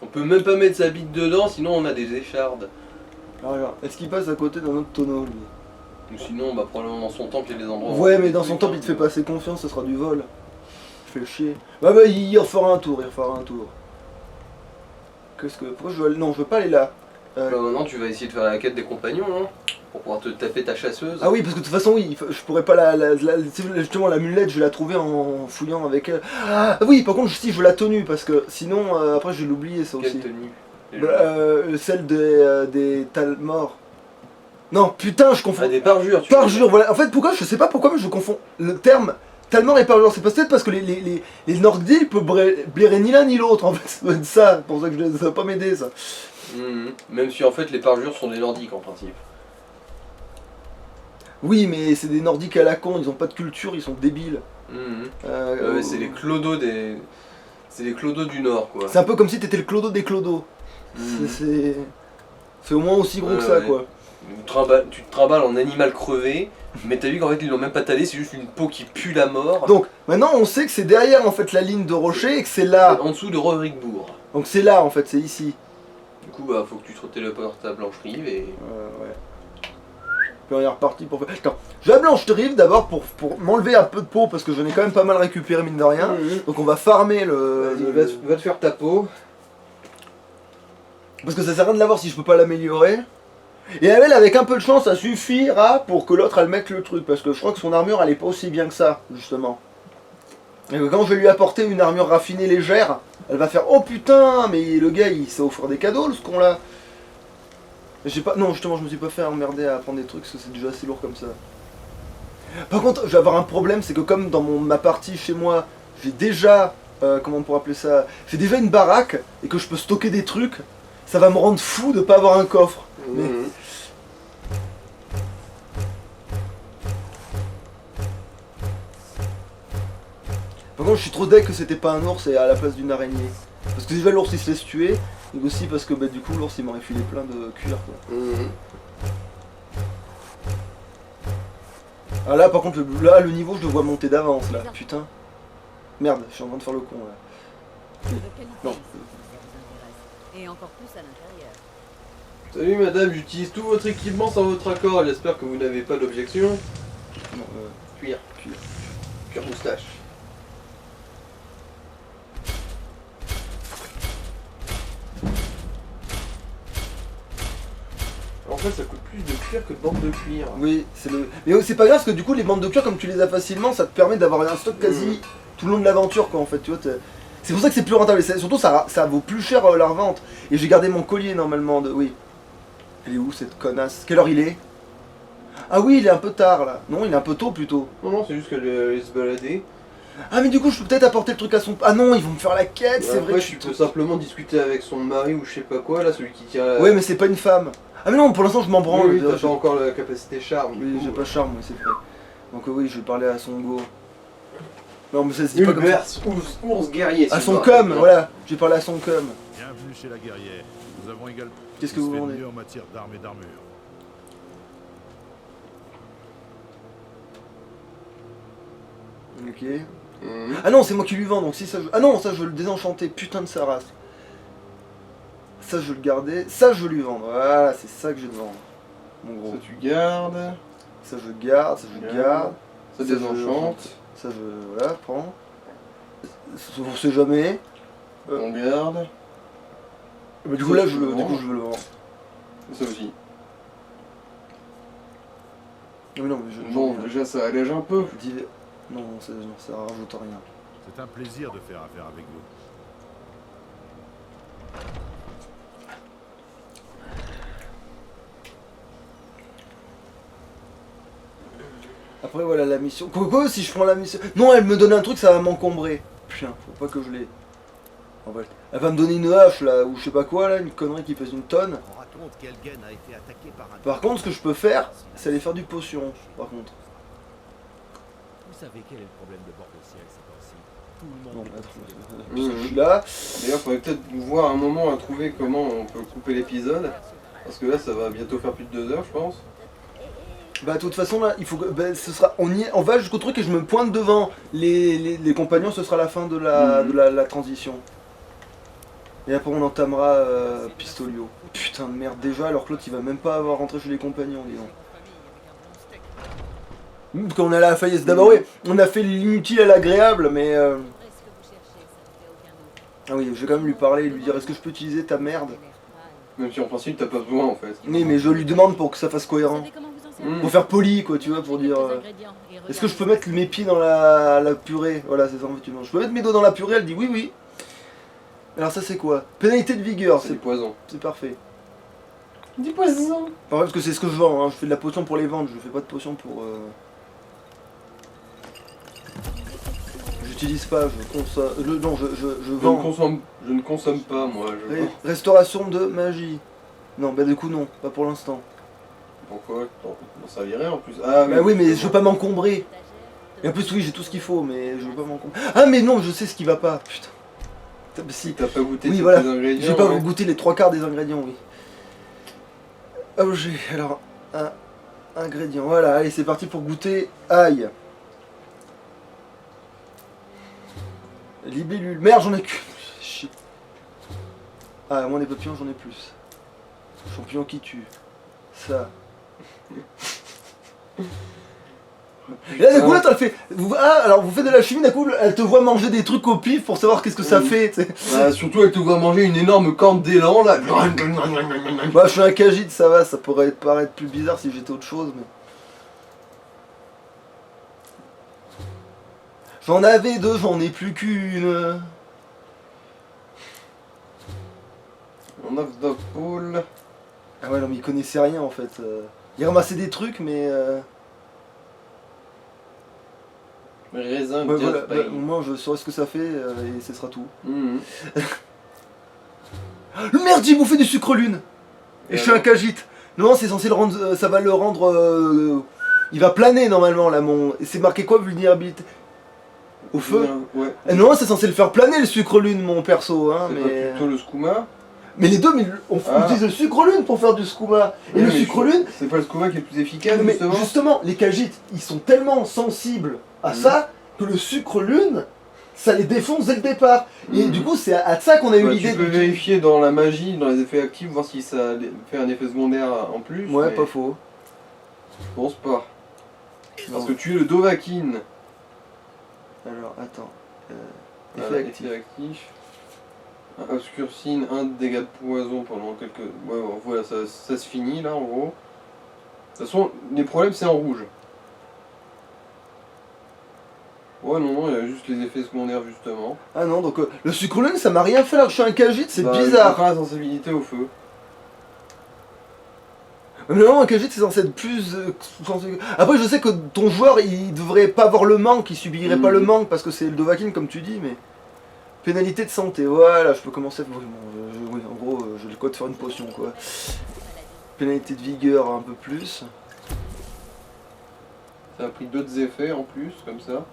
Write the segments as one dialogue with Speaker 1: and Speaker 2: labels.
Speaker 1: On peut même pas mettre sa bite dedans, sinon on a des échardes.
Speaker 2: Ah, regarde, est-ce qu'il passe à côté d'un autre tonneau lui?
Speaker 1: Ou sinon, bah probablement dans son temple, il y a des endroits...
Speaker 2: Ouais, mais dans son temple il te fait pas assez confiance, ce sera du vol. Je fais chier. Bah il refera un tour, Qu'est-ce que... Pourquoi je veux aller... Non, je veux pas aller là.
Speaker 1: Bah maintenant tu vas essayer de faire la quête des compagnons, hein, pour pouvoir te taper ta chasseuse.
Speaker 2: Ah oui, parce que de toute façon, oui, je pourrais pas justement, l'amulette, je vais la trouver en fouillant avec elle. Ah oui, par contre, si, je veux la tenue, parce que sinon, après, je vais l'oublier, ça
Speaker 1: Quelle
Speaker 2: aussi.
Speaker 1: tenue?
Speaker 2: Celle des Talmor. Non, putain, je confonds.
Speaker 1: Ah, des parjures, tu
Speaker 2: Parjure, voilà. En fait, pourquoi, je sais pas pourquoi, mais je confonds le terme Talmor et parjure. C'est peut-être parce que les Nordiques peuvent blairer ni l'un ni l'autre, en fait. Ça doit être ça, c'est pour ça que ça va pas m'aider, ça.
Speaker 1: Même si en fait les parjures sont des nordiques en principe.
Speaker 2: Oui, mais c'est des Nordiques à la con, ils ont pas de culture, ils sont débiles.
Speaker 1: C'est les clodos des... C'est les clodos du Nord, quoi.
Speaker 2: C'est un peu comme si t'étais le clodo des clodos. C'est au moins aussi gros que ça, quoi.
Speaker 1: Tu te trimbales en animal crevé, mais t'as vu qu'en fait ils l'ont même pas talé, c'est juste une peau qui pue la mort.
Speaker 2: Donc maintenant on sait que c'est derrière en fait la ligne de rocher et que c'est là.
Speaker 1: En dessous de Rorikbourg.
Speaker 2: Donc c'est là en fait, c'est ici.
Speaker 1: Du coup bah faut que tu te téléportes à Blanche-Rive et...
Speaker 2: ouais. Puis on est reparti pour faire... Attends, je vais à Blanche-Rive d'abord pour m'enlever un peu de peau parce que j'en ai quand même pas mal récupéré mine de rien. Donc on va farmer le...
Speaker 1: Vas-y, va te faire ta peau.
Speaker 2: Parce que ça sert à rien de l'avoir si je peux pas l'améliorer. Et elle, avec un peu de chance, ça suffira pour que l'autre elle mette le truc. Parce que je crois que son armure elle est pas aussi bien que ça, justement. Et que quand je vais lui apporter une armure raffinée légère, elle va faire oh putain, mais le gars il s'est offert des cadeaux ce con là. J'ai pas. Non, justement, je me suis pas fait emmerder à prendre des trucs parce que c'est déjà assez lourd comme ça. Par contre, je vais avoir un problème, c'est que comme dans ma partie chez moi, j'ai déjà. Comment on pourrait appeler ça? J'ai déjà une baraque et que je peux stocker des trucs, ça va me rendre fou de pas avoir un coffre. Mais... Par contre, je suis trop deg que c'était pas un ours et à la place d'une araignée. Parce que déjà l'ours il se laisse tuer, et aussi parce que bah, du coup l'ours il m'aurait filé plein de cuir quoi. Ah là par contre le niveau je le vois monter d'avance là, putain. Merde, je suis en train de faire le con là. Non.
Speaker 3: Et encore plus à l'intérieur.
Speaker 1: Salut madame, j'utilise tout votre équipement sans votre accord, j'espère que vous n'avez pas d'objection.
Speaker 2: Non,
Speaker 1: Cuir moustache. En fait ça coûte plus de cuir que de bandes de cuir.
Speaker 2: Oui, c'est le... Mais c'est pas grave parce que du coup les bandes de cuir comme tu les as facilement, ça te permet d'avoir un stock quasi tout le long de l'aventure quoi en fait, tu vois. C'est pour ça que c'est plus rentable et surtout ça vaut plus cher la revente. Et j'ai gardé mon collier normalement de... Oui. Elle est où cette connasse? Quelle heure il est? Ah oui, il est un peu tard là. Non, il est un peu tôt plutôt.
Speaker 1: Non, c'est juste qu'elle allait se balader.
Speaker 2: Ah mais du coup je peux peut-être apporter le truc à son... Ah non, ils vont me faire la quête, c'est vrai que
Speaker 1: tu peux simplement discuter avec son mari ou je sais pas quoi, là, celui qui tient la...
Speaker 2: Ouais mais c'est pas une femme. Ah mais non, pour l'instant je m'en branle.
Speaker 1: Oui, t'as pas encore la capacité charme.
Speaker 2: Oui, j'ai pas charme, oui, c'est vrai. Donc oui, je vais parler à son go. Non mais ça se dit pas comme ça.
Speaker 1: Ours guerrier.
Speaker 2: À son com, voilà. Je vais parler à son com.
Speaker 4: Bienvenue chez la guerrière. Nous avons également...
Speaker 2: Qu'est-ce que vous vendez
Speaker 4: en matière d'armes et d'armure.
Speaker 2: Ok. Ah non, c'est moi qui lui vends, donc si ça... Ah non, ça je veux le désenchanter, putain de sa race. Ça je veux le garder, ça je veux lui vendre. Voilà, c'est ça que je vais te vendre. Mon gros.
Speaker 1: Ça tu gardes.
Speaker 2: Ça je garde, ça je garde.
Speaker 1: Ça désenchante.
Speaker 2: Ça je... Voilà, prends. On sait jamais.
Speaker 1: On garde.
Speaker 2: Mais du coup là, je veux le vendre.
Speaker 1: Ça aussi.
Speaker 2: Non mais non, mais je...
Speaker 1: Bon, déjà ça allège un peu.
Speaker 2: Non, ça rajoute rien.
Speaker 4: C'est un plaisir de faire affaire avec vous.
Speaker 2: Après voilà la mission. Quoi si je prends la mission. Non, elle me donne un truc, ça va m'encombrer. Putain, faut pas que je l'ai. En fait, elle va me donner une hache là, ou je sais pas quoi là, une connerie qui pèse une tonne. Par contre, ce que je peux faire, c'est aller faire du potion. Par contre.
Speaker 5: Vous savez quel est le problème de bord de ciel ces temps-ci? Tout le
Speaker 2: Non,
Speaker 5: monde
Speaker 2: attends, puisque je suis là.
Speaker 1: D'ailleurs, faudrait peut-être voir un moment à trouver comment on peut couper l'épisode. Parce que là, ça va bientôt faire plus de 2 heures, je pense.
Speaker 2: Bah de toute façon là, il faut que ce sera on va jusqu'au truc et je me pointe devant les compagnons, ce sera la fin de la transition. Et après on entamera Pistolio. Putain de merde déjà alors que l'autre il va même pas avoir rentré chez les compagnons, dis donc. Quand on est à la Fayette, d'abord oui, on a fait l'inutile à l'agréable, mais
Speaker 3: Après ce que vous cherchez, ça ne fait aucun doute.
Speaker 2: ah oui, je vais quand même lui parler et lui dire est-ce que je peux utiliser ta merde?
Speaker 1: Même si en principe t'as pas besoin en fait.
Speaker 2: Oui, mais je lui demande pour que ça fasse
Speaker 3: Vous
Speaker 2: cohérent.
Speaker 3: savez comment vous en servir?
Speaker 2: Pour faire poli quoi, tu vois, pour dire est-ce que je peux mettre mes pieds dans la purée? Voilà, c'est ça en fait, tu demandes. Je peux mettre mes doigts dans la purée? Elle dit oui, oui. Alors ça c'est quoi? Pénalité de vigueur,
Speaker 1: C'est du
Speaker 2: c'est
Speaker 1: poison.
Speaker 2: parfait.
Speaker 1: Du poison.
Speaker 2: Par contre, parce que c'est ce que je vends, hein. Je fais de la potion pour les vendre, je fais pas de potion pour... J'utilise pas, je consomme... non, je vends.
Speaker 1: Je ne consomme pas moi.
Speaker 2: Restauration de magie. Non, bah du coup non, pas pour l'instant.
Speaker 1: Pourquoi? On servirait en plus. Ah
Speaker 2: Bah oui, mais je veux pas m'encombrer. Et en plus oui, j'ai tout ce qu'il faut, mais je veux pas m'encombrer. Ah mais non, je sais ce qui va pas, putain. Putain, si.
Speaker 1: T'as pas goûté
Speaker 2: Oui,
Speaker 1: tous
Speaker 2: voilà.
Speaker 1: tes ingrédients.
Speaker 2: J'ai pas
Speaker 1: ouais.
Speaker 2: goûté les 3/4 des ingrédients, oui. Objet, alors, un ingrédient. Voilà, allez, c'est parti pour goûter. Aïe. Libellule. Merde, j'en ai qu'une. Shit. Ah, moi, des papillons, j'en ai plus. Champignon qui tue. Ça. Et là, d'un coup, là, t'as fait. Ah, alors vous faites de la chimie, d'un coup, elle te voit manger des trucs au pif pour savoir qu'est-ce que ça
Speaker 1: Oui.
Speaker 2: fait, tu sais.
Speaker 1: Bah, surtout elle te voit manger une énorme corne d'élan là.
Speaker 2: Bah, je suis un cagite, ça va, ça pourrait paraître plus bizarre si j'étais autre chose, mais. J'en avais deux, j'en ai plus qu'une.
Speaker 1: On offre de poule.
Speaker 2: Ah ouais, non, mais il connaissait rien en fait. Il ramassait des trucs, mais.
Speaker 1: Raisin
Speaker 2: Ouais,
Speaker 1: de
Speaker 2: voilà,
Speaker 1: Jaspain.
Speaker 2: moi je saurais ce que ça fait et ce sera tout.
Speaker 1: Mhm.
Speaker 2: Le merde, j'ai bouffé du sucre lune! Et je suis un
Speaker 1: alors
Speaker 2: cagite! Non, c'est censé le rendre. Ça va le rendre. Il va planer normalement là, mon. Et c'est marqué quoi, vulnérabilité? Au feu?
Speaker 1: Ouais.
Speaker 2: Non, c'est censé le faire planer le sucre lune, mon perso, hein,
Speaker 1: C'est
Speaker 2: mais.
Speaker 1: pas plutôt le skouma.
Speaker 2: Mais les deux, mais on
Speaker 1: Ah.
Speaker 2: utilise le sucre lune pour faire du skouma. Et
Speaker 1: Oui,
Speaker 2: le
Speaker 1: mais
Speaker 2: sucre lune,
Speaker 1: C'est pas le skouma qui est le plus efficace
Speaker 2: mais
Speaker 1: justement.
Speaker 2: justement, les cagites, ils sont tellement sensibles à ça que le sucre lune, ça les défonce dès le départ. Et
Speaker 1: Mhm.
Speaker 2: du coup, c'est à ça qu'on a eu
Speaker 1: Bah,
Speaker 2: l'idée
Speaker 1: tu peux
Speaker 2: de.
Speaker 1: vérifier dans la magie, dans les effets actifs, voir si ça fait un effet secondaire en plus.
Speaker 2: Ouais,
Speaker 1: mais
Speaker 2: pas faux.
Speaker 1: Je pense pas. Parce
Speaker 2: Non.
Speaker 1: que tu es le Dovahkiin.
Speaker 2: Alors, attends.
Speaker 1: Voilà,
Speaker 2: Effet actif.
Speaker 1: effet actif. Un obscurcine, un dégât de poison pendant quelques. Ouais, voilà, ça se finit là en gros. De toute façon, les problèmes c'est en rouge. Ouais, non, il y a juste les effets secondaires justement.
Speaker 2: Ah non, donc le sucre lune, ça m'a rien fait alors que je suis un cagite, c'est
Speaker 1: Bah,
Speaker 2: bizarre.
Speaker 1: Pas la sensibilité au feu.
Speaker 2: Mais non, un cagite, c'est censé être plus. Après, je sais que ton joueur, il devrait pas avoir le manque, il subirait pas le manque parce que c'est le Dovahkiin comme tu dis, mais. Pénalité de santé, voilà, je peux commencer. Oui, en gros, j'ai le code de faire une potion quoi. Pénalité de vigueur un peu plus.
Speaker 1: Ça a pris d'autres effets en plus, comme ça.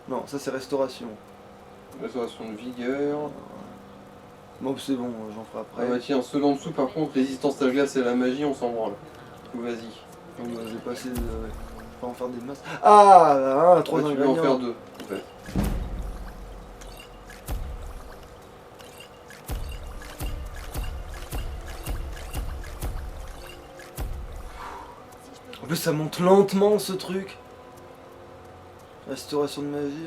Speaker 2: Non, ça c'est restauration.
Speaker 1: Restauration de vigueur.
Speaker 2: Bon, c'est bon, j'en ferai
Speaker 1: Ah
Speaker 2: après.
Speaker 1: bah tiens, ceux en dessous par contre, résistance à la glace et à la magie, on s'en branle. Du coup, vas-y.
Speaker 2: Donc, je vais passer de. Pas en faire des masses. Ah, 3
Speaker 1: Là, tu peux en faire
Speaker 2: ingrédients.
Speaker 1: deux, en fait.
Speaker 2: En plus, ça monte lentement ce truc. Restauration de magie.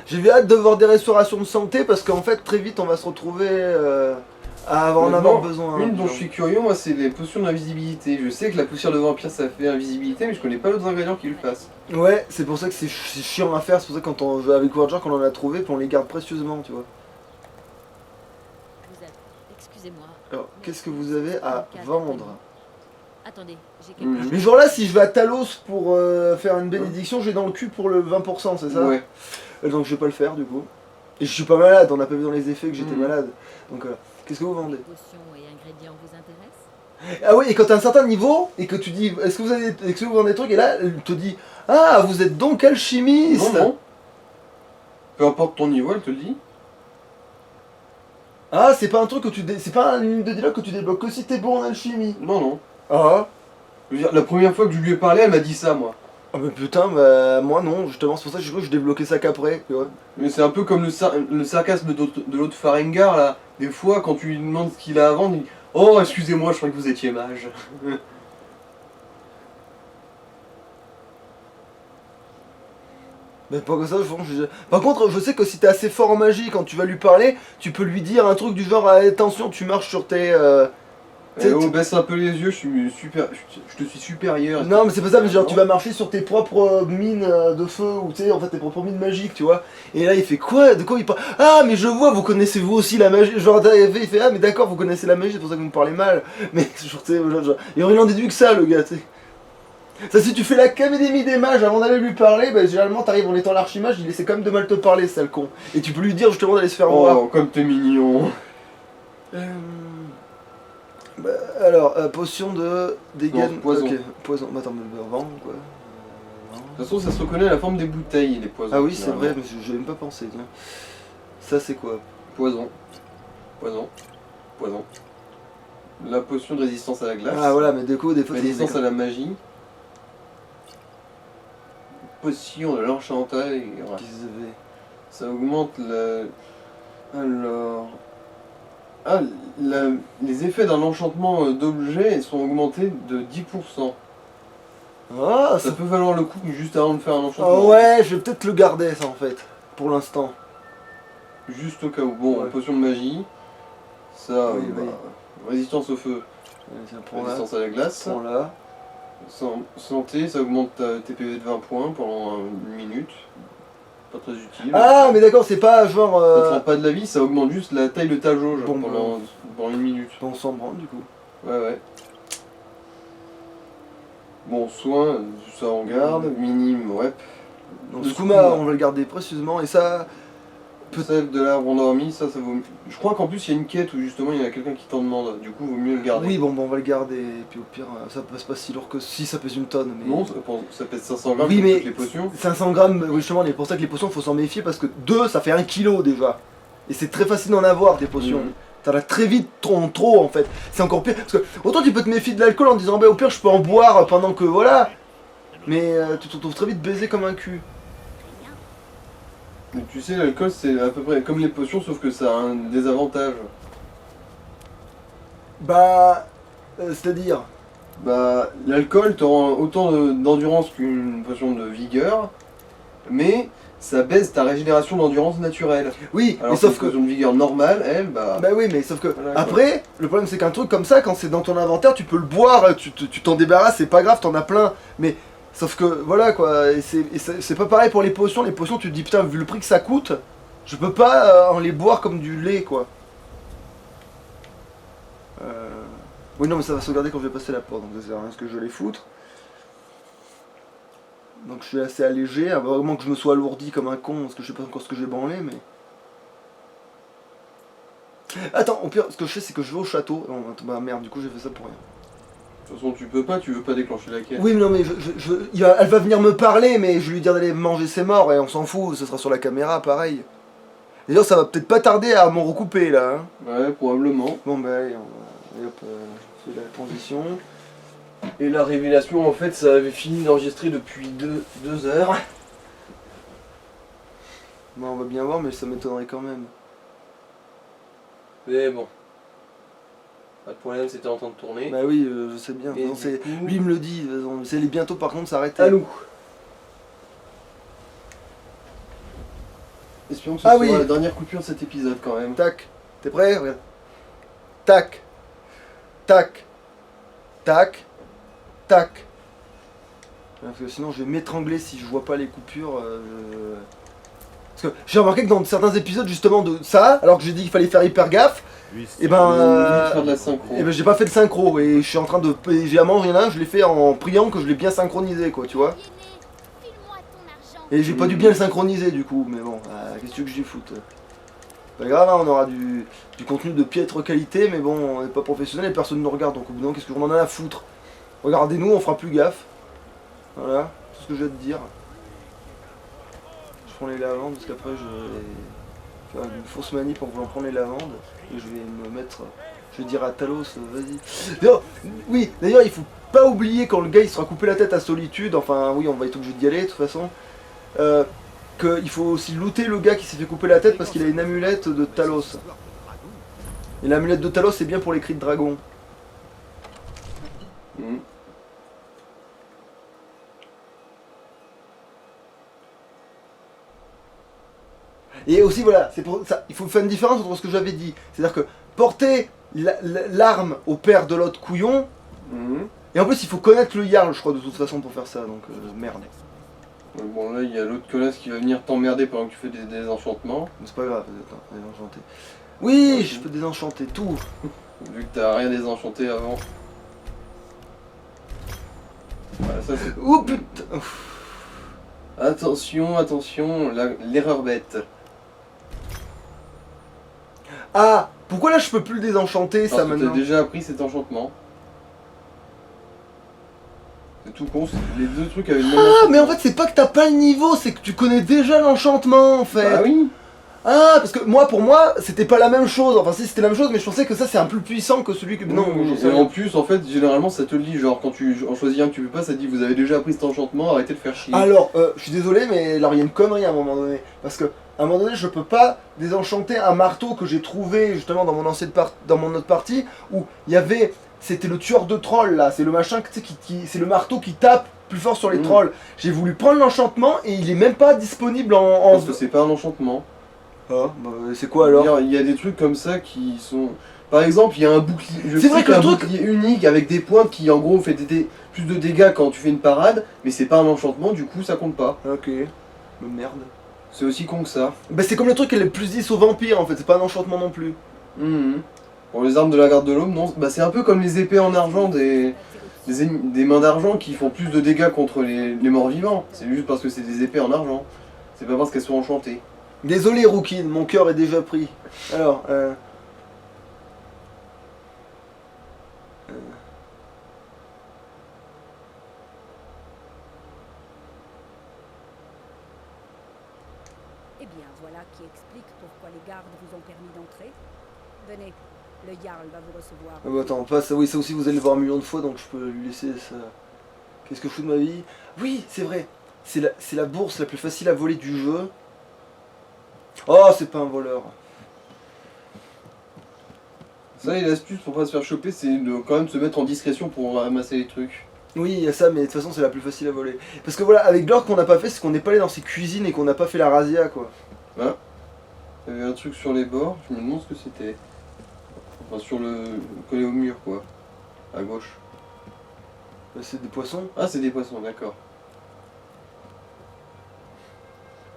Speaker 2: J'ai hâte de voir des restaurations de santé parce qu'en fait, très vite, on va se retrouver à en avoir besoin.
Speaker 1: Une dont je suis curieux, moi, c'est les potions d'invisibilité. Je sais que la poussière de vampire, ça fait invisibilité, mais je connais pas d'autres ingrédients qui le fassent.
Speaker 2: Ouais, c'est pour ça que c'est chiant à faire. C'est pour ça que quand on joue avec Warjar, qu'on en a trouvé, puis on les garde précieusement, tu vois.
Speaker 3: Vous êtes. Excusez-moi.
Speaker 2: Alors, qu'est-ce que vous avez à vendre?
Speaker 3: Attendez, j'ai quelque
Speaker 1: Mhm.
Speaker 3: chose.
Speaker 2: Mais genre là, si je vais à Talos pour faire une bénédiction, j'ai dans le cul pour le 20%, c'est ça?
Speaker 1: Ouais.
Speaker 2: Donc je vais pas le faire du coup. Et je suis pas malade, on a pas vu dans les effets que j'étais
Speaker 1: Mhm.
Speaker 2: malade. Donc qu'est-ce que vous vendez?
Speaker 3: Potions et ingrédients vous intéressent?
Speaker 2: Ah oui, et quand t'as un certain niveau, et que tu dis, est-ce que vous vendez des trucs? Et là, elle te dit, ah, vous êtes donc alchimiste!
Speaker 1: Non, non. Peu importe ton niveau, elle te le dit.
Speaker 2: Ah, c'est pas un truc que c'est pas une ligne de dialogue que tu débloques que si t'es bon en alchimie.
Speaker 1: Non, non.
Speaker 2: Ah.
Speaker 1: Je veux dire, la première fois que je lui ai parlé, elle m'a dit ça, moi.
Speaker 2: Ah mais putain, bah moi non, justement, c'est pour ça que je débloquais ça qu'après, tu vois.
Speaker 1: Mais c'est un peu comme le sarcasme de l'autre Farengar là. Des fois, quand tu lui demandes ce qu'il a à vendre, il dit oh, excusez-moi, je croyais que vous étiez mage.
Speaker 2: Mais pas comme ça, je pense. Par contre, je sais que si t'es assez fort en magie, quand tu vas lui parler, tu peux lui dire un truc du genre attention, tu marches sur tes.
Speaker 1: Oh, baisse un peu les yeux, je te suis supérieur.
Speaker 2: Non, mais c'est pas ça, mais genre tu vas marcher sur tes propres mines de feu, ou tu sais, en fait tes propres mines magiques, tu vois. Et là il fait quoi? De quoi il parle? Ah, mais je vois, vous connaissez vous aussi la magie. Genre il fait ah, mais d'accord, vous connaissez la magie, c'est pour ça que vous me parlez mal. Mais genre, tu sais, genre, il en déduit que ça, le gars, tu sais. Ça, si tu fais l'académie des mages avant d'aller lui parler, bah généralement t'arrives en étant l'archimage, il essaie quand même de mal te parler, sale con. Et tu peux lui dire justement d'aller se faire voir.
Speaker 1: Oh, comme t'es mignon.
Speaker 2: Bah, alors, potion de dégâts.
Speaker 1: Non, poison.
Speaker 2: Ok, poison. Bah, attends, me vendre quoi.
Speaker 1: De toute façon, ça se reconnaît à la forme des bouteilles, les poisons.
Speaker 2: Ah oui, c'est
Speaker 1: généralement.
Speaker 2: vrai, mais j'ai même pas pensé. Tiens. Ça, c'est quoi?
Speaker 1: Poison. Poison. Poison. La potion de résistance à la glace.
Speaker 2: Ah voilà, mais du coup, des fois,
Speaker 1: Résistance à la magie. Potion de l'enchantail.
Speaker 2: Qu'ils avaient.
Speaker 1: Ça augmente la... Alors... Ah, les effets d'un enchantement d'objet sont augmentés de 10%.
Speaker 2: Ah,
Speaker 1: Ça
Speaker 2: ça
Speaker 1: peut valoir le coup juste avant de faire un
Speaker 2: Ah
Speaker 1: enchantement.
Speaker 2: ouais, je vais peut-être le garder, ça, en fait. Pour l'instant.
Speaker 1: Juste au cas où. Bon,
Speaker 2: Ouais.
Speaker 1: potion de magie. Ça,
Speaker 2: Oui, oui.
Speaker 1: résistance au feu.
Speaker 2: Allez, tiens, prends là.
Speaker 1: Résistance à la glace.
Speaker 2: Prends là.
Speaker 1: Santé, ça augmente tes PV de 20 points pendant une minute. Pas très utile.
Speaker 2: Ah, mais d'accord, c'est pas genre.
Speaker 1: Ça te rend pas de la vie, ça augmente juste la taille de ta jauge
Speaker 2: Bon,
Speaker 1: pendant une minute.
Speaker 2: On s'en branle, du coup.
Speaker 1: Ouais, ouais. Bon, soin, ça on garde. Minime, ouais.
Speaker 2: Donc,
Speaker 1: Le
Speaker 2: Skouma,
Speaker 1: Skouma.
Speaker 2: on va le garder précieusement. Et ça.
Speaker 1: Peut-être de l'arbre endormi, ça vaut mieux. Je crois qu'en plus il y a une quête où justement il y a quelqu'un qui t'en demande. Du coup, vaut mieux le garder.
Speaker 2: Oui, bon, on va le garder. Et puis au pire, ça pèse pas si lourd que. Si, ça pèse une tonne. Mais...
Speaker 1: Non, ça pèse 500 grammes
Speaker 2: Oui,
Speaker 1: comme
Speaker 2: mais
Speaker 1: toutes les potions.
Speaker 2: 500 grammes, oui, justement, c'est pour ça que les potions, faut s'en méfier parce que 2, ça fait 1 kilo déjà. Et c'est très facile d'en avoir des potions.
Speaker 1: Mhm.
Speaker 2: T'en as très vite trop en fait. C'est encore pire. Parce que autant tu peux te méfier de l'alcool en disant, bah au pire, je peux en boire pendant que voilà. Mais tu te retrouves très vite baisé comme un cul.
Speaker 1: Mais tu sais, l'alcool c'est à peu près comme les potions, sauf que ça a un désavantage.
Speaker 2: Bah. C'est-à-dire.
Speaker 1: Bah, l'alcool te rend autant d'endurance qu'une potion de vigueur, mais ça baisse ta régénération d'endurance naturelle.
Speaker 2: Oui,
Speaker 1: Alors
Speaker 2: mais
Speaker 1: que
Speaker 2: sauf
Speaker 1: une
Speaker 2: que.
Speaker 1: potion de vigueur normale, elle, bah.
Speaker 2: Bah oui, mais sauf que.
Speaker 1: Voilà, quoi.
Speaker 2: Après, le problème c'est qu'un truc comme ça, quand c'est dans ton inventaire, tu peux le boire, tu t'en débarrasses, c'est pas grave, t'en as plein. Mais. Sauf que voilà quoi, et c'est pas pareil pour les potions. Les potions, tu te dis putain, vu le prix que ça coûte, je peux pas en les boire comme du lait quoi. Oui, non, mais ça va sauvegarder quand je vais passer la porte, donc ça sert à rien ce que je vais les foutre. Donc je suis assez allégé, vraiment que je me sois alourdi comme un con, parce que je sais pas encore ce que j'ai branlé, mais. Attends, au pire, ce que je fais, c'est que je vais au château. Oh, bah merde, du coup, j'ai fait ça pour rien.
Speaker 1: De toute façon, tu veux pas déclencher la quête.
Speaker 2: Oui, mais non, mais elle va venir me parler, mais je vais lui dire d'aller manger ses morts, et on s'en fout, ce sera sur la caméra, pareil. D'ailleurs, ça va peut-être pas tarder à m'en recouper, là. Hein.
Speaker 1: Ouais, probablement.
Speaker 2: Bon, bah allez, on va... hop, je fais la transition.
Speaker 1: Et la révélation, en fait, ça avait fini d'enregistrer depuis 2 heures.
Speaker 2: Bon, on va bien voir, mais ça m'étonnerait quand même.
Speaker 1: Mais bon. Pas de problème, c'était en train de tourner.
Speaker 2: Bah oui, je sais bien.
Speaker 1: Et
Speaker 2: Non,
Speaker 1: du
Speaker 2: c'est...
Speaker 1: coup-
Speaker 2: Lui, il me le dit, c'est bientôt, par contre, s'arrêter.
Speaker 1: À nous. Espérons que ce
Speaker 2: Ah
Speaker 1: sera
Speaker 2: oui.
Speaker 1: la dernière coupure de cet épisode quand même.
Speaker 2: Tac. T'es prêt? Regarde. Tac. Tac. Tac. Tac. Parce que sinon je vais m'étrangler si je vois pas les coupures. Parce que j'ai remarqué que dans certains épisodes justement de ça, alors que j'ai dit qu'il fallait faire hyper gaffe,
Speaker 4: Lui,
Speaker 2: et ben,
Speaker 1: On va faire de la synchro.
Speaker 2: et ben j'ai pas fait le synchro et je suis en train de... J'ai à manger là, je l'ai fait en priant que je l'ai bien synchronisé quoi, tu vois.
Speaker 3: File-moi ton argent.
Speaker 2: Et j'ai pas dû bien le synchroniser du coup, mais bon, qu'est-ce que tu veux que j'y foute? Pas grave, hein, on aura du contenu de piètre qualité, mais bon, on n'est pas professionnel et personne ne nous regarde, donc au bout d'un moment, qu'est-ce qu'on en a à foutre? Regardez-nous, on fera plus gaffe. Voilà, tout ce que je vais te dire. Je prends les lavandes, parce qu'après je vais faire une fausse manip en voulant prendre les lavandes, et je vais me mettre... Je vais dire à Talos, vas-y. D'ailleurs, oui, d'ailleurs il faut pas oublier quand le gars il sera coupé la tête à Solitude, enfin oui on va être obligé d'y aller de toute façon, qu'il faut aussi looter le gars qui s'est fait couper la tête parce qu'il a une amulette de Talos. Et l'amulette de Talos c'est bien pour les cris de dragon.
Speaker 1: Mhm.
Speaker 2: Et aussi voilà, c'est pour ça, il faut faire une différence entre ce que j'avais dit. C'est-à-dire que porter l'arme au père de l'autre couillon,
Speaker 1: Mhm.
Speaker 2: et en plus il faut connaître le Jarl je crois de toute façon pour faire ça, donc merde.
Speaker 1: Bon là il y a l'autre connasse qui va venir t'emmerder pendant que tu fais des enchantements.
Speaker 2: Mais c'est pas grave, désenchanter. Oui, je peux désenchanter tout.
Speaker 1: Vu que t'as rien désenchanté avant. Voilà, ça c'est...
Speaker 2: Oh putain.
Speaker 1: Attention, attention, l'erreur bête.
Speaker 2: Ah, pourquoi là je peux plus le désenchanter ça
Speaker 1: Parce que
Speaker 2: maintenant?
Speaker 1: t'as déjà appris cet enchantement. C'est tout con, les deux trucs avaient le même
Speaker 2: Ah,
Speaker 1: enchantement.
Speaker 2: mais en fait c'est pas que t'as pas le niveau, c'est que tu connais déjà l'enchantement en fait.
Speaker 1: Ah oui.
Speaker 2: Ah, parce que moi, pour moi, c'était pas la même chose. Enfin, si, c'était la même chose, mais je pensais que ça, c'est un peu plus puissant que celui que... Non, j'en sais
Speaker 1: et
Speaker 2: rien.
Speaker 1: en plus, en fait, généralement, ça te le dit, genre, quand tu en choisis un que tu veux pas, ça te dit, vous avez déjà appris cet enchantement, arrêtez de faire chier.
Speaker 2: Alors, je suis désolé, mais alors, il y a une connerie à un moment donné. Parce que, à un moment donné, je peux pas désenchanter un marteau que j'ai trouvé, justement, dans mon dans mon autre partie, où il y avait... C'était le tueur de trolls, là. C'est le machin, tu sais, c'est le marteau qui tape plus fort sur les trolls. J'ai voulu prendre l'enchantement, et il est même pas disponible en...
Speaker 1: Parce que c'est pas un enchantement.
Speaker 2: Ah, bah, c'est quoi alors?
Speaker 1: Il y a des trucs comme ça qui sont... Par exemple, il y a un bouclier,
Speaker 2: C'est vrai que le truc-
Speaker 1: bouclier unique avec des pointes qui en gros fait plus de dégâts quand tu fais une parade, mais c'est pas un enchantement, du coup ça compte pas.
Speaker 2: Ok. Mais merde.
Speaker 1: C'est aussi con que ça.
Speaker 2: Bah, c'est comme le truc qui est le plus 10 au vampire, en fait. C'est pas un enchantement non plus.
Speaker 1: Mhm. Pour les armes de la garde de l'Aube, non, bah c'est un peu comme les épées en argent des mains d'argent qui font plus de dégâts contre les morts vivants. C'est juste parce que c'est des épées en argent. C'est pas parce qu'elles sont enchantées.
Speaker 2: Désolé, Rookin, mon cœur est déjà pris. Alors,
Speaker 6: Eh bien, voilà qui explique pourquoi les gardes vous ont permis d'entrer. Venez, le Jarl va vous recevoir.
Speaker 2: Ah bah attends, pas ça, oui, ça aussi vous allez le voir un million de fois, donc je peux lui laisser ça. Qu'est-ce que je fous de ma vie? Oui, c'est vrai, c'est la bourse la plus facile à voler du jeu. Oh, c'est pas un voleur.
Speaker 1: Ça, et l'astuce pour pas se faire choper, c'est de quand même se mettre en discrétion pour ramasser les trucs.
Speaker 2: Oui, il y a ça, mais de toute façon, c'est la plus facile à voler. Parce que voilà, avec l'or qu'on n'a pas fait, c'est qu'on n'est pas allé dans ses cuisines et qu'on n'a pas fait la razzia, quoi.
Speaker 1: Hein? Il y avait un truc sur les bords, je me demande ce que c'était. Enfin, sur le... collé au mur, quoi. À gauche.
Speaker 2: Bah, c'est des poissons.
Speaker 1: Ah, c'est des poissons, d'accord.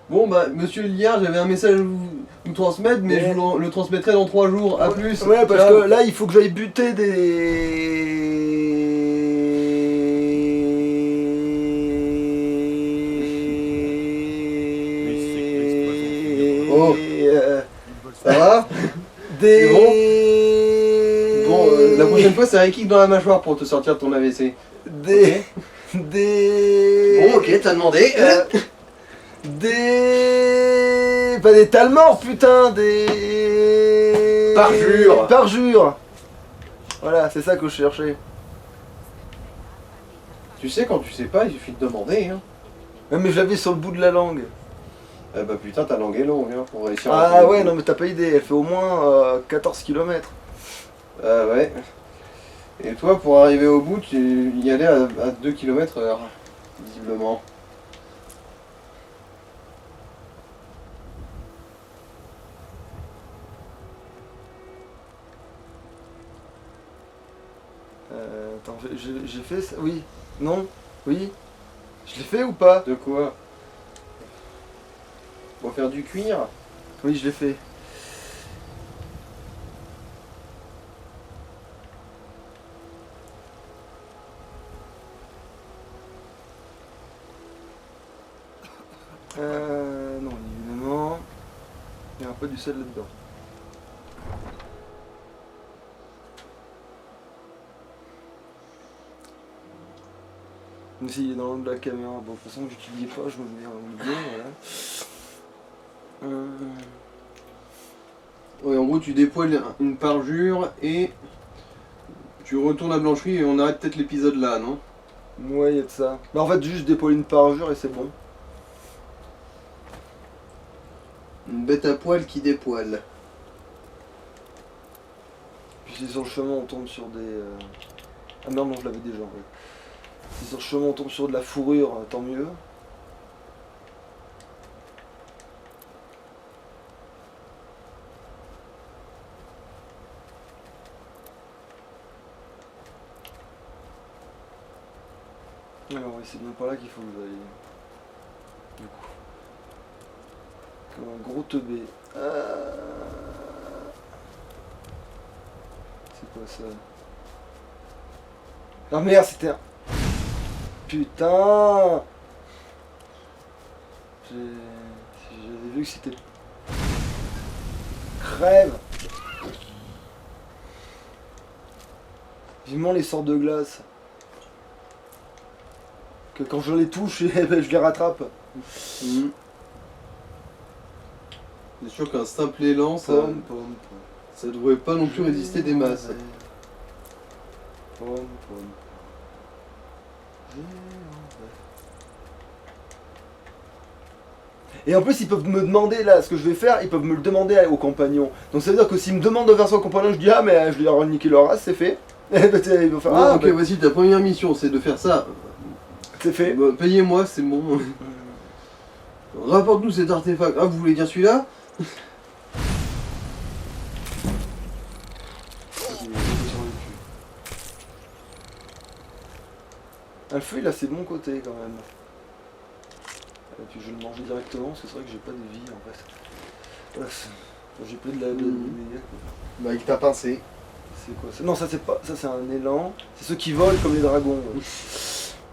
Speaker 1: Bon, bah, monsieur Liard, j'avais un message à vous transmettre, mais je vous le transmettrai dans 3 jours. À plus.
Speaker 2: Ouais, parce
Speaker 1: Ciao.
Speaker 2: que là, il faut que j'aille buter des...
Speaker 1: Oh. Ça va?
Speaker 2: Des...
Speaker 1: Bon, la prochaine fois, c'est un kick dans la mâchoire pour te sortir de ton AVC.
Speaker 2: Des... Des...
Speaker 1: Bon, ok, t'as demandé.
Speaker 2: Des... Pas des talmors, putain, des...
Speaker 1: Parjures.
Speaker 2: Parjures. Voilà, c'est ça que je cherchais.
Speaker 1: Tu sais, quand tu sais pas, il suffit de demander. Hein.
Speaker 2: Ouais, mais je l'avais sur le bout de la langue.
Speaker 1: Eh bah putain, ta langue est longue hein, pour réussir à...
Speaker 2: Ah ouais, non mais t'as pas idée, elle fait au moins 14 km.
Speaker 1: Ah ouais. Et toi, pour arriver au bout, tu y allais à 2 km/h, visiblement.
Speaker 2: Attends, j'ai fait ça? Oui. Non? Oui? Je l'ai fait ou pas?
Speaker 1: De quoi? Pour faire du cuir?
Speaker 2: Oui, je l'ai fait. Non, évidemment. Il n'y aura pas du sel là-dedans. Même s'il est dans l'angle de la caméra. Bon, de toute façon, je n'utilisais pas, je me mets en milieu, voilà.
Speaker 1: Ouais, en gros, tu dépoiles une parjure et Tu retournes à Blancherie et on arrête peut-être l'épisode là, non?
Speaker 2: Ouais, y a de ça. Bah en fait, juste dépôler une parjure et c'est bon.
Speaker 1: Une bête à poil qui dépoile.
Speaker 2: Puis si sur le chemin on tombe sur des... Ah merde, non, je l'avais déjà. Ouais. Si sur le chemin on tombe sur de la fourrure, tant mieux. Alors oui, c'est bien par là qu'il faut que j'aille. Du coup. Comme un gros teubé. C'est quoi ça? Ah merde, c'était un... Putain! J'avais vu que c'était... Crève! Vivement les sorts de glace. Que quand je les touche, je les rattrape.
Speaker 1: C'est sûr qu'un simple élan,
Speaker 2: Pomme.
Speaker 1: ça devrait pas non plus résister des masses.
Speaker 2: Pomme. Et en plus, ils peuvent me demander là ce que je vais faire, ils peuvent me le demander aux compagnons. Donc ça veut dire que s'ils me demandent de faire ça aux compagnons, je dis ah, mais je vais leur niquer leur race, c'est fait. Et bah, ils vont faire
Speaker 1: Ouais,
Speaker 2: ah,
Speaker 1: ok,
Speaker 2: bah,
Speaker 1: vas-y, ta première mission c'est de faire ça.
Speaker 2: c'est fait.
Speaker 1: Bah, payez-moi, c'est bon. Rapporte-nous cet artefact. Ah, vous voulez dire celui-là?
Speaker 2: Ah, le feu là c'est de mon côté quand même. Et puis je vais le manger directement parce que c'est vrai que j'ai pas de vie en fait. Voilà, j'ai plus de la dégâts, quoi.
Speaker 1: Bah, avec ta pincée.
Speaker 2: C'est quoi ça? Non, ça c'est pas. Ça c'est un élan. C'est ceux qui volent comme les dragons.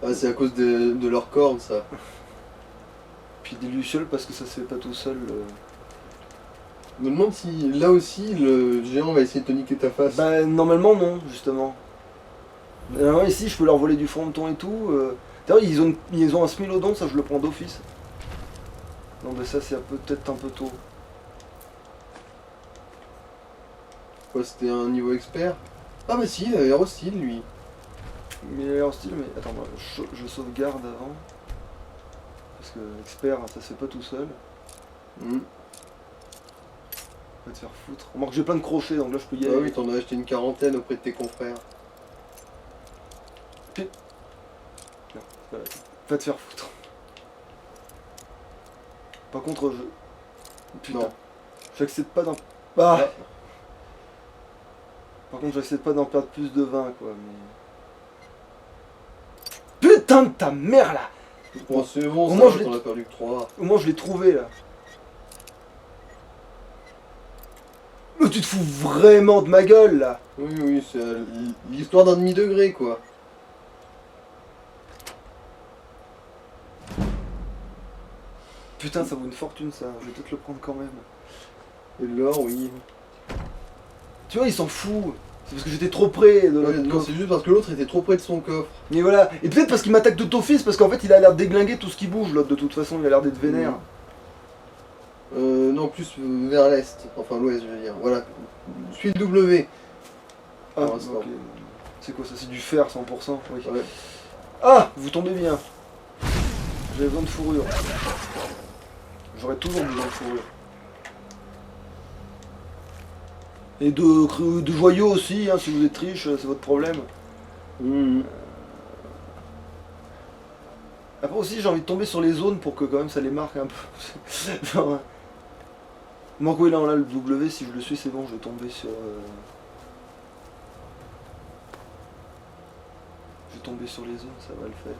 Speaker 1: Ah, c'est à cause de leur corne, ça.
Speaker 2: Puis des lucioles parce que ça se fait pas tout seul.
Speaker 1: Je me demande si là aussi le géant va essayer de te niquer ta face.
Speaker 2: Bah normalement non, justement. Normalement ici je peux leur voler du fronton et tout. D'ailleurs ils ont un smilodon, ça je le prends d'office. Non mais ça c'est peut-être un peu tôt.
Speaker 1: Quoi, c'était un niveau expert? Ah bah si, il a l'air hostile lui.
Speaker 2: Mais il a l'air hostile, mais attends, bah, je sauvegarde avant. Parce que expert ça se fait pas tout seul.
Speaker 1: Hmm.
Speaker 2: Va te faire foutre. Remarque j'ai plein de crochets donc là je peux y
Speaker 1: Ah
Speaker 2: aller.
Speaker 1: oui, t'en as acheté une quarantaine auprès de tes confrères.
Speaker 2: Va te faire foutre. Par contre je... Putain.
Speaker 1: Non.
Speaker 2: J'accepte pas d'en... Ah. Par contre j'accepte pas d'en perdre plus de 20 quoi mais... Putain de ta mère là!
Speaker 1: Bon, c'est bon,
Speaker 2: Au
Speaker 1: ça
Speaker 2: moins,
Speaker 1: va,
Speaker 2: je l'ai-
Speaker 1: t'en as perdu que 3.
Speaker 2: Au moins je l'ai trouvé là. Mais tu te fous vraiment de ma gueule là!
Speaker 1: Oui, oui, c'est l'histoire d'un demi-degré quoi.
Speaker 2: Putain ça vaut une fortune ça, je vais peut-être le prendre quand même.
Speaker 1: Et l'or, oui.
Speaker 2: Tu vois il s'en fout! C'est parce que j'étais trop près de
Speaker 1: Ouais,
Speaker 2: l'autre
Speaker 1: non,
Speaker 2: coffre.
Speaker 1: c'est juste parce que l'autre était trop près de son coffre.
Speaker 2: Mais voilà, et peut-être parce qu'il m'attaque de d'office, parce qu'en fait il a l'air de déglinguer tout ce qui bouge l'autre de toute façon, il a l'air d'être vénère.
Speaker 1: Non, plus vers l'est. Enfin, l'ouest, je veux dire. Voilà. Suis le W.
Speaker 2: Ah,
Speaker 1: pour l'instant.
Speaker 2: ok. C'est quoi ça? C'est du fer 100%? Oui.
Speaker 1: Ouais.
Speaker 2: Ah! Vous tombez bien. J'avais besoin de fourrure. J'aurais toujours besoin de fourrure. Et de joyaux aussi, hein, si vous êtes riche, c'est votre problème.
Speaker 1: Mhm.
Speaker 2: Après aussi j'ai envie de tomber sur les zones pour que quand même ça les marque un peu. Genre, moi oui là on a le W, si je le suis c'est bon, je vais tomber sur... Je vais tomber sur les zones, ça va le faire.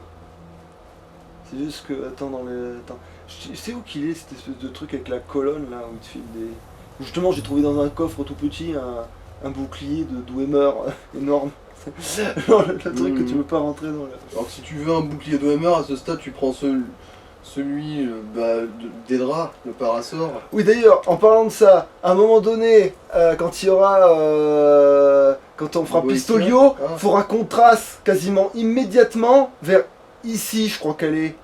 Speaker 2: C'est juste que... Attends, dans les... Attends. Je sais où qu'il est cette espèce de truc avec la colonne là, où il te file des... Justement j'ai trouvé dans un coffre tout petit un bouclier de Dwemer énorme. Genre, le truc que tu veux pas rentrer dans la...
Speaker 1: Alors que si tu veux un bouclier de Hammer, à ce stade, tu prends celui d'Edra, le parasort.
Speaker 2: Oui d'ailleurs, en parlant de ça, à un moment donné, quand il y aura... quand on fera
Speaker 1: Boétien.
Speaker 2: Pistolio,
Speaker 1: Ah.
Speaker 2: faudra qu'on trace quasiment immédiatement vers ici, je crois qu'elle est.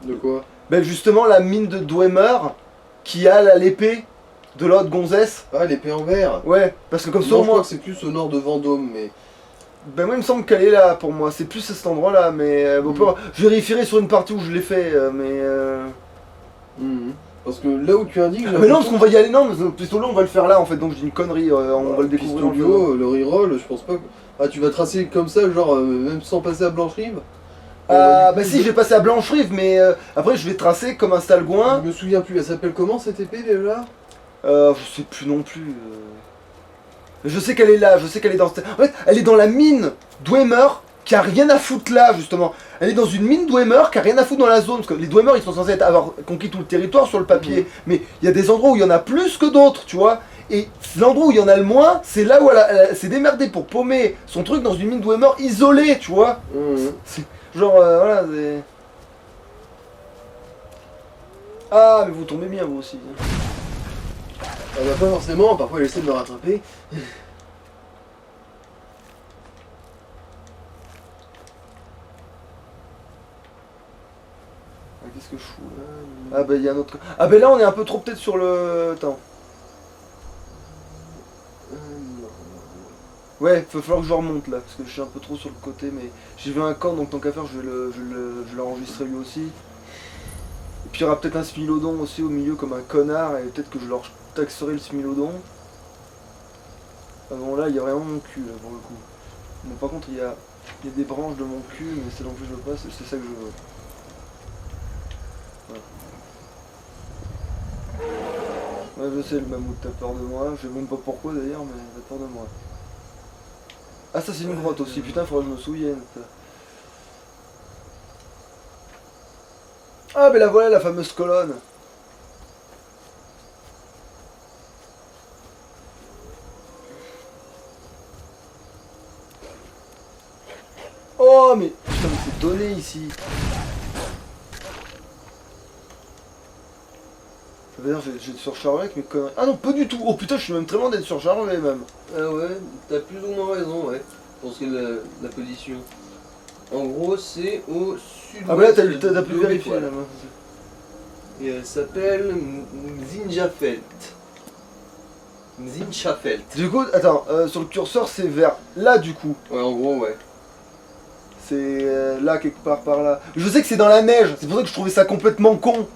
Speaker 1: De quoi?
Speaker 2: Ben justement la mine de Dwemer qui a l'épée de l'autre gonzesse.
Speaker 1: Ah, l'épée en verre.
Speaker 2: Ouais, parce que comme ça
Speaker 1: Non,
Speaker 2: au
Speaker 1: je crois
Speaker 2: moins...
Speaker 1: que c'est plus au nord de Vendôme, mais...
Speaker 2: Ben moi il me semble qu'elle est là pour moi, c'est plus à cet endroit là, mais je vérifierai sur une partie où je l'ai fait, mais...
Speaker 1: Mhm. Parce que là où tu indiques... j'ai
Speaker 2: Mais non, parce
Speaker 1: l'impression
Speaker 2: qu'on va y aller, non, mais le pistolet on va le faire là en fait, donc je dis une connerie, on va le découvrir. en
Speaker 1: Pistolio, le reroll, je pense pas que... Ah, tu vas tracer comme ça, genre, même sans passer à Blanche-Rive
Speaker 2: Ah bah si, je vais passer à Blanche-Rive, mais après je vais tracer comme un stalgouin.
Speaker 1: Je me souviens plus, elle s'appelle comment cette épée déjà?
Speaker 2: Je sais plus non plus. Je sais qu'elle est là, je sais qu'elle est dans... En fait, elle est dans la mine Dwemer qui a rien à foutre là, justement. Elle est dans une mine Dwemer qui a rien à foutre dans la zone. Parce que les Dwemer, ils sont censés avoir conquis tout le territoire sur le papier. Mais il y a des endroits où il y en a plus que d'autres, tu vois. Et l'endroit où il y en a le moins, c'est là où elle s'est démerdée pour paumer son truc dans une mine Dwemer isolée, tu vois. C'est genre, voilà, c'est... Ah, mais vous tombez bien, vous aussi.
Speaker 1: Ah bah pas forcément, parfois elle essaie de me rattraper.
Speaker 2: Ah, qu'est-ce que je fous là? Ah bah il y a un autre... Ah bah là on est un peu trop peut-être sur le... Attends. Ouais, va falloir que je remonte là, parce que je suis un peu trop sur le côté, mais j'ai vu un camp, donc tant qu'à faire, je vais l'enregistrer lui aussi. Et puis il y aura peut-être un smilodon aussi au milieu comme un connard, et peut-être que je leur taxerai le smilodon. Ah bon là, il y a vraiment mon cul là, pour le coup. Bon par contre, il y a des branches de mon cul, mais c'est non plus je veux pas, c'est ça que je veux. Ouais, je sais, le mammouth, t'as peur de moi, je sais même pas pourquoi d'ailleurs, mais t'as peur de moi. Ah ça c'est une grotte aussi, putain faudrait que je me souvienne. Ah mais la voilà la fameuse colonne. Oh mais putain mais c'est donné ici. Ça veut dire que j'ai surchargé avec mes conneries. Ah non pas du tout. Oh putain je suis même très loin d'être surchargé même.
Speaker 1: Ah ouais, t'as plus ou moins raison, ouais, pour ce qui est de la position. En gros, c'est au sud.
Speaker 2: Ah bah là t'as pu vérifier là.
Speaker 1: Et elle s'appelle Zinjafelt. Zinchafelt.
Speaker 2: Du coup, attends, sur le curseur c'est vers là du coup.
Speaker 1: Ouais, en gros, ouais.
Speaker 2: C'est là quelque part par là. Je sais que c'est dans la neige, c'est pour ça que je trouvais ça complètement con.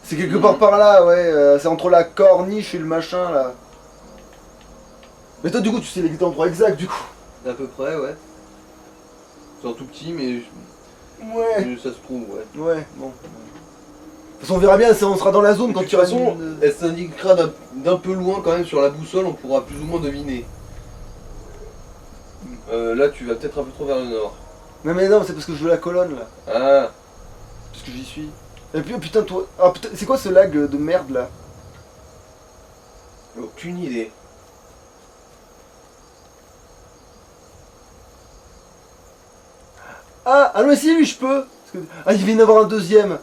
Speaker 2: C'est quelque part par là, ouais, c'est entre la corniche et le machin là. Mais toi du coup tu sais l'endroit exact du coup.
Speaker 1: À peu près, ouais. C'est un tout petit, mais
Speaker 2: Ouais.
Speaker 1: ça se trouve, ouais.
Speaker 2: Ouais, bon. De toute façon on verra bien, on sera dans la zone
Speaker 1: De
Speaker 2: quand
Speaker 1: toute
Speaker 2: tu iras...
Speaker 1: façon, elle s'indiquera d'un peu loin quand même sur la boussole, on pourra plus ou moins deviner. Là, tu vas peut-être un peu trop vers le nord.
Speaker 2: Non mais non, c'est parce que je veux la colonne là.
Speaker 1: Ah,
Speaker 2: Parce que j'y suis. Et puis oh, putain toi... Ah putain, c'est quoi ce lag de merde là?
Speaker 1: aucune idée.
Speaker 2: Ah non mais si lui je peux. Ah il vient d'y avoir un deuxième.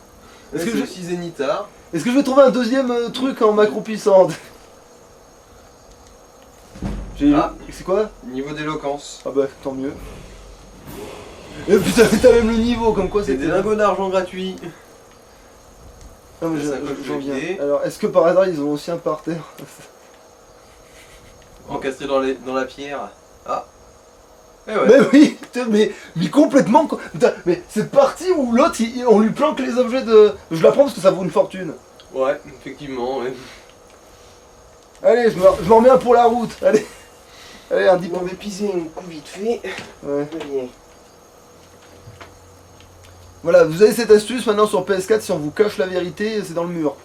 Speaker 2: Est-ce que,
Speaker 1: C'est aussi Zénithar.
Speaker 2: Est-ce que je vais trouver un deuxième truc en m'accroupissant?
Speaker 1: Ah.
Speaker 2: C'est quoi?
Speaker 1: Niveau d'éloquence.
Speaker 2: Ah bah tant mieux. Et putain t'as même le niveau comme quoi
Speaker 1: C'est
Speaker 2: c'était...
Speaker 1: des lingots d'argent gratuits.
Speaker 2: Non mais
Speaker 1: C'est un code
Speaker 2: j'en viens.
Speaker 1: connecté.
Speaker 2: Alors est-ce que par hasard ils ont aussi un parterre?
Speaker 1: Encastré dans la pierre. Ah. Eh ouais.
Speaker 2: Mais oui, putain, mais complètement... Putain, mais cette partie où l'autre, on lui planque les objets de... Je la prends parce que ça vaut une fortune.
Speaker 1: Ouais, effectivement, ouais.
Speaker 2: Allez, je me remets un pour la route. Allez, allez un 10
Speaker 1: On va piser un coup vite fait.
Speaker 2: Ouais.
Speaker 1: Allez.
Speaker 2: Voilà, vous avez cette astuce maintenant sur PS4, si on vous cache la vérité, c'est dans le mur.